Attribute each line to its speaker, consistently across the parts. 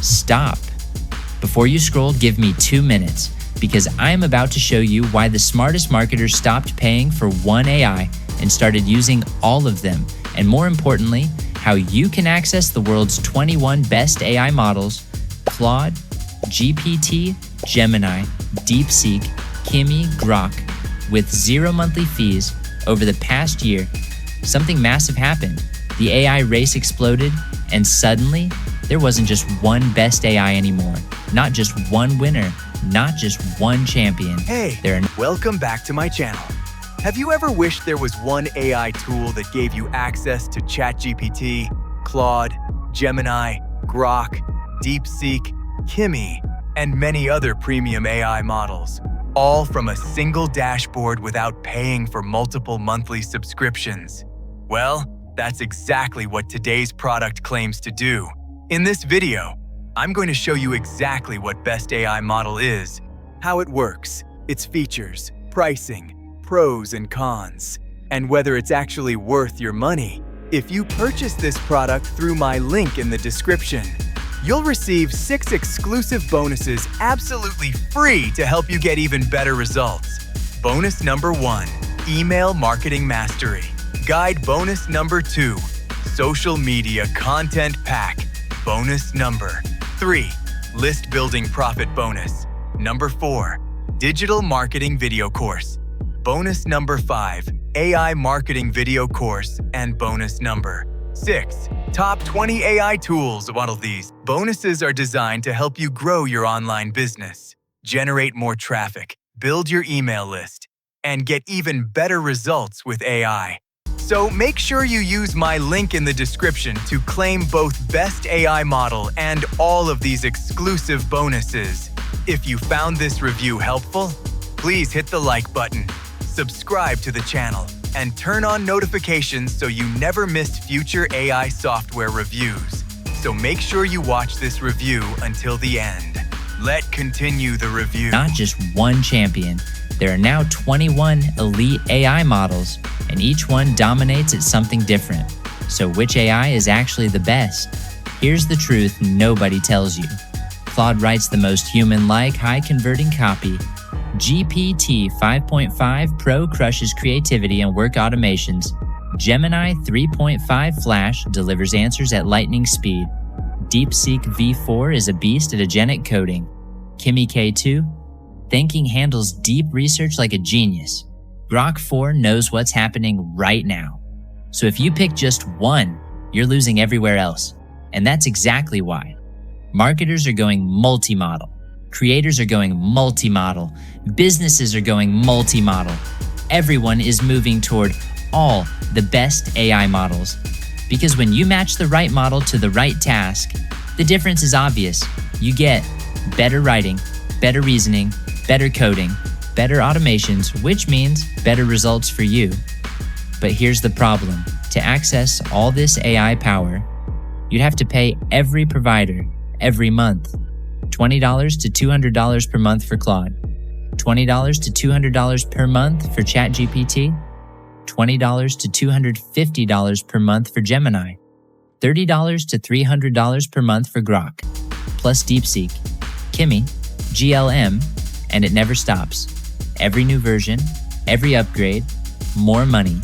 Speaker 1: stop. Before you scroll, give me 2 minutes, because I am about to show you why the smartest marketers stopped paying for one AI and started using all of them, and more importantly, how you can access the world's 21 best AI models: Claude, GPT, Gemini, DeepSeek, Kimi, Grok, with 0 monthly fees over the past year. Something massive happened. The AI race exploded, and suddenly, there wasn't just one best AI anymore. Not just one winner, not just one champion.
Speaker 2: Hey, welcome back to my channel. Have you ever wished there was one AI tool that gave you access to ChatGPT, Claude, Gemini, Grok, DeepSeek, Kimi, and many other premium AI models, all from a single dashboard without paying for multiple monthly subscriptions? Well, that's exactly what today's product claims to do. In this video, I'm going to show you exactly what Best AI Model is, how it works, its features, pricing, pros and cons, and whether it's actually worth your money. If you purchase this product through my link in the description, you'll receive 6 exclusive bonuses absolutely free to help you get even better results. Bonus number 1, Email Marketing Mastery. Guide bonus number 2, Social Media Content Pack. Bonus number 3, List Building Profit Bonus. Number 4, Digital Marketing Video Course. Bonus number 5, AI Marketing Video Course. And bonus number 6, Top 20 AI Tools. One of these bonuses are designed to help you grow your online business, generate more traffic, build your email list, and get even better results with AI. So make sure you use my link in the description to claim both Best AI Model and all of these exclusive bonuses. If you found this review helpful, please hit the like button, subscribe to the channel, and turn on notifications so you never miss future AI software reviews. So make sure you watch this review until the end. Let's continue the review.
Speaker 1: Not just one champion. There are now 21 elite AI models, and each one dominates at something different. So which AI is actually the best? Here's the truth nobody tells you. Claude writes the most human-like, high-converting copy. GPT 5.5 Pro crushes creativity and work automations. Gemini 3.5 Flash delivers answers at lightning speed. DeepSeek V4 is a beast at agentic coding. Kimi K2 Thinking handles deep research like a genius. Grok 4 knows what's happening right now. So if you pick just one, you're losing everywhere else. And that's exactly why. Marketers are going multi-model. Creators are going multi-model. Businesses are going multi-model. Everyone is moving toward all the best AI models. Because when you match the right model to the right task, the difference is obvious. You get better writing, better reasoning, better coding, better automations, which means better results for you. But here's the problem. To access all this AI power, you'd have to pay every provider every month. $20 to $200 per month for Claude, $20 to $200 per month for ChatGPT, $20 to $250 per month for Gemini, $30 to $300 per month for Grok, plus DeepSeek, Kimi, GLM, and it never stops. Every new version, every upgrade, more money.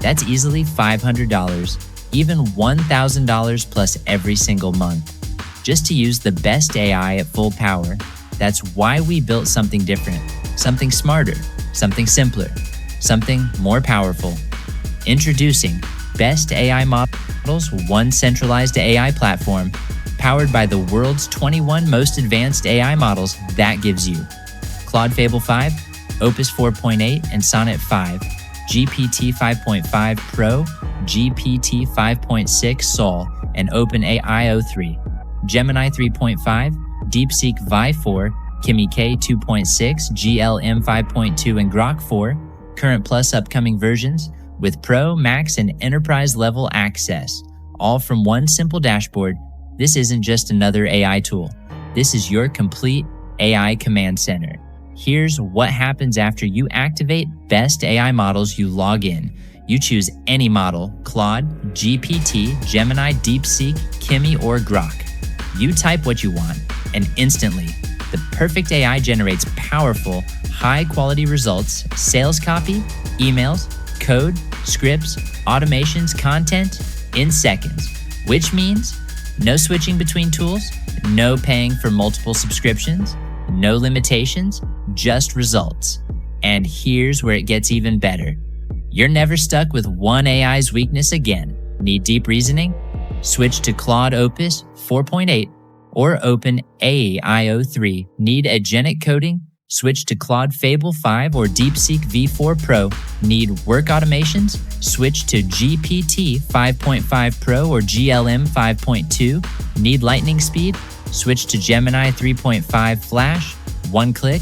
Speaker 1: That's easily $500, even $1,000 plus every single month. Just to use the best AI at full power. That's why we built something different, something smarter, something simpler, something more powerful. Introducing Best AI Models, one centralized AI platform, powered by the world's 21 most advanced AI models that gives you Claude Fable 5, Opus 4.8, and Sonnet 5, GPT 5.5 Pro, GPT 5.6 Sol, and OpenAI 3, Gemini 3.5, DeepSeek Vi4, Kimi K 2.6, GLM 5.2, and Grok 4, current plus upcoming versions, with Pro, Max, and Enterprise level access, all from one simple dashboard. This isn't just another AI tool. This is your complete AI command center. Here's what happens after you activate Best AI Models. You log in. You choose any model: Claude, GPT, Gemini, DeepSeek, Kimi, or Grok. You type what you want, and instantly, the perfect AI generates powerful, high-quality results, sales copy, emails, code, scripts, automations, content in seconds, which means no switching between tools, no paying for multiple subscriptions, no limitations, just results. And here's where it gets even better. You're never stuck with one AI's weakness again. Need deep reasoning? Switch to Claude Opus 4.8 or OpenAI 3. Need agentic coding? Switch to Claude Fable 5 or DeepSeek V4 Pro. Need work automations? Switch to GPT 5.5 Pro or GLM 5.2. Need lightning speed? Switch to Gemini 3.5 Flash. One click,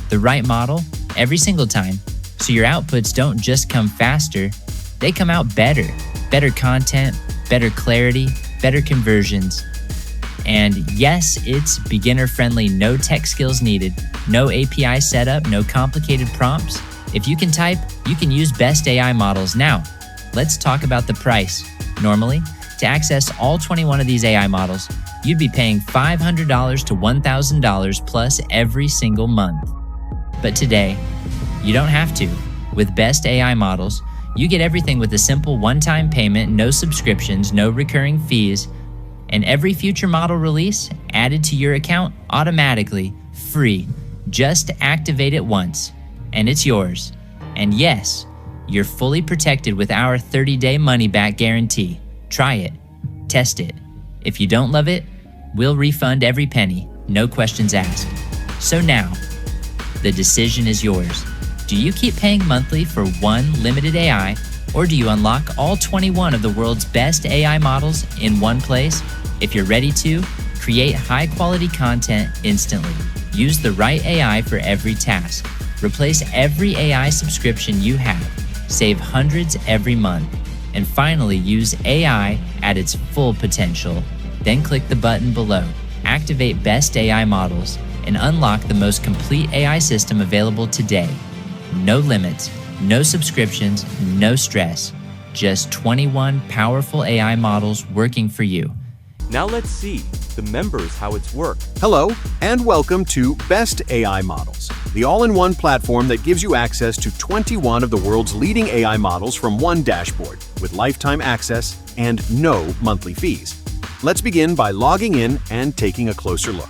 Speaker 1: the right model, every single time. So your outputs don't just come faster, they come out better. Better content, better clarity, better conversions. And yes, it's beginner-friendly, no tech skills needed, no API setup, no complicated prompts. If you can type, you can use best AI models. Now, let's talk about the price. Normally, to access all 21 of these AI models, you'd be paying $500 to $1,000 plus every single month. But today, you don't have to. With best AI models, you get everything with a simple one-time payment, no subscriptions, no recurring fees, and every future model release added to your account automatically, free. Just activate it once, and it's yours. And yes, you're fully protected with our 30-day money-back guarantee. Try it. Test it. If you don't love it, we'll refund every penny, no questions asked. So now, the decision is yours. Do you keep paying monthly for one limited AI, or do you unlock all 21 of the world's best AI models in one place? If you're ready to, create high-quality content instantly. Use the right AI for every task. Replace every AI subscription you have. Save hundreds every month. And finally, use AI at its full potential. Then click the button below. Activate best AI models and unlock the most complete AI system available today. No limits, no subscriptions, no stress. Just 21 powerful AI models working for you.
Speaker 3: Now let's see the members how it's worked.
Speaker 4: Hello, and welcome to Best AI Models, the all-in-one platform that gives you access to 21 of the world's leading AI models from one dashboard, with lifetime access and no monthly fees. Let's begin by logging in and taking a closer look.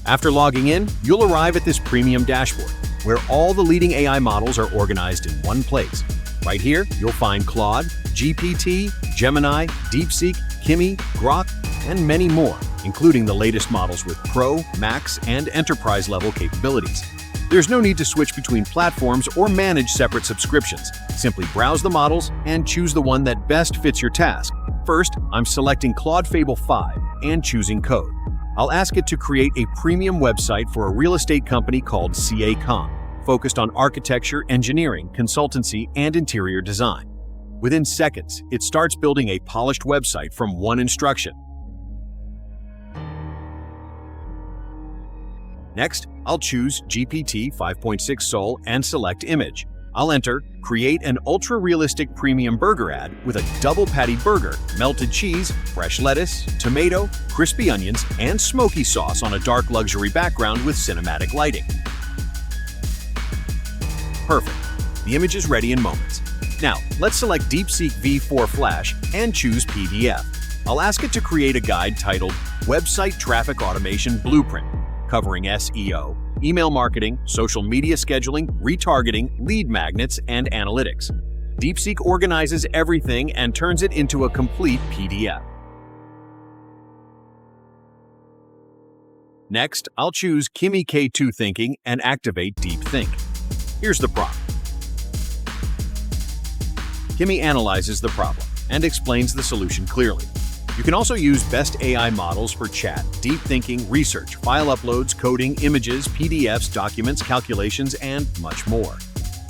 Speaker 4: After logging in, you'll arrive at this premium dashboard, where all the leading AI models are organized in one place. Right here, you'll find Claude, GPT, Gemini, DeepSeek, Kimi, Grok, and many more, including the latest models with Pro, Max, and Enterprise-level capabilities. There's no need to switch between platforms or manage separate subscriptions. Simply browse the models and choose the one that best fits your task. First, I'm selecting Claude Fable 5 and choosing Code. I'll ask it to create a premium website for a real estate company called CA.com, focused on architecture, engineering, consultancy, and interior design. Within seconds, it starts building a polished website from one instruction. Next, I'll choose GPT 5.6 Sol and select Image. I'll enter Create an ultra-realistic premium burger ad with a double-patty burger, melted cheese, fresh lettuce, tomato, crispy onions, and smoky sauce on a dark luxury background with cinematic lighting. Perfect. The image is ready in moments. Now, let's select DeepSeek V4 Flash and choose PDF. I'll ask it to create a guide titled Website Traffic Automation Blueprint, covering SEO, email marketing, social media scheduling, retargeting, lead magnets, and analytics. DeepSeek organizes everything and turns it into a complete PDF. Next, I'll choose Kimi K2 Thinking and activate Deep Think. Here's the prompt. Kimi analyzes the problem and explains the solution clearly. You can also use best AI models for chat, deep thinking, research, file uploads, coding, images, PDFs, documents, calculations, and much more.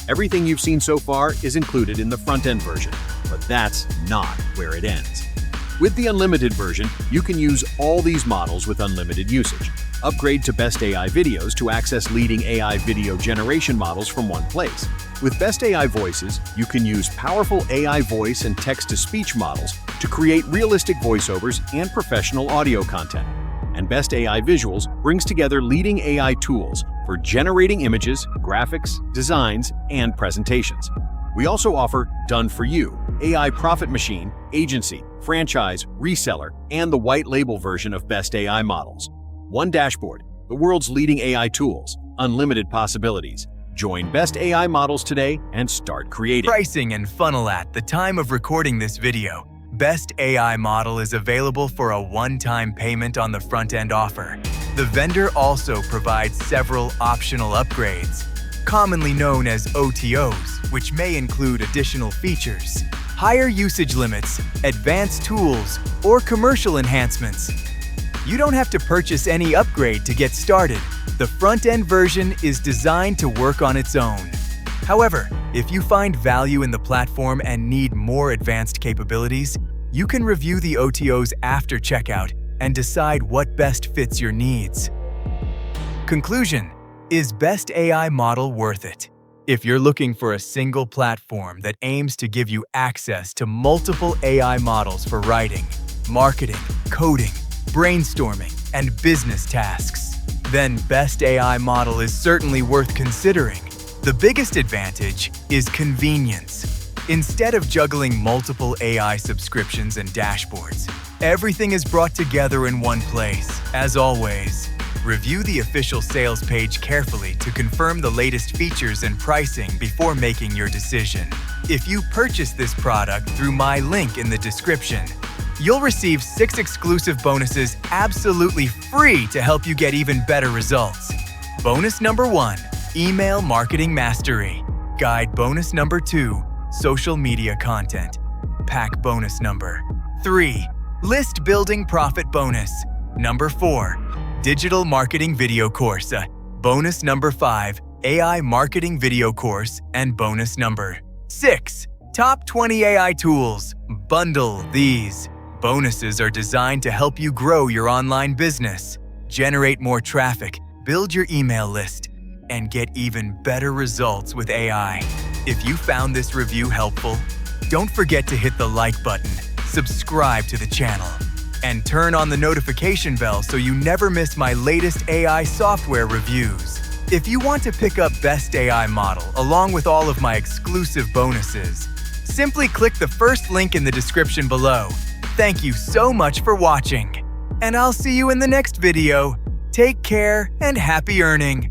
Speaker 4: Everything you've seen so far is included in the front-end version, but that's not where it ends. With the unlimited version, you can use all these models with unlimited usage. Upgrade to Best AI Videos to access leading AI video generation models from one place. With Best AI Voices, you can use powerful AI voice and text-to-speech models to create realistic voiceovers and professional audio content. And Best AI Visuals brings together leading AI tools for generating images, graphics, designs, and presentations. We also offer Done For You, AI Profit Machine, Agency, Franchise, Reseller, and the white label version of Best AI Models. One dashboard, the world's leading AI tools, unlimited possibilities. Join Best AI Models today and start creating.
Speaker 2: Pricing and funnel. At the time of recording this video, Best AI Model is available for a one-time payment on the front-end offer. The vendor also provides several optional upgrades, commonly known as OTOs, which may include additional features, higher usage limits, advanced tools, or commercial enhancements. You don't have to purchase any upgrade to get started. The front-end version is designed to work on its own. However, if you find value in the platform and need more advanced capabilities, you can review the OTOs after checkout and decide what best fits your needs. Conclusion: is Best AI Model worth it? If you're looking for a single platform that aims to give you access to multiple AI models for writing, marketing, coding, brainstorming, and business tasks, then Best AI Model is certainly worth considering. The biggest advantage is convenience. Instead of juggling multiple AI subscriptions and dashboards, everything is brought together in one place. As always, review the official sales page carefully to confirm the latest features and pricing before making your decision. If you purchase this product through my link in the description, you'll receive 6 exclusive bonuses absolutely free to help you get even better results. Bonus number 1, Email Marketing Mastery. Guide bonus number 2, Social Media Content. Pack bonus number 3, List Building Profit Bonus. Number 4, Digital Marketing Video Course. Bonus number 5, AI Marketing Video Course. And bonus number 6, Top 20 AI Tools. Bundle these. Bonuses are designed to help you grow your online business, generate more traffic, build your email list, and get even better results with AI. If you found this review helpful, don't forget to hit the like button, subscribe to the channel, and turn on the notification bell so you never miss my latest AI software reviews. If you want to pick up Best AI Model along with all of my exclusive bonuses, simply click the first link in the description below. Thank you so much for watching, and I'll see you in the next video. Take care and happy earning!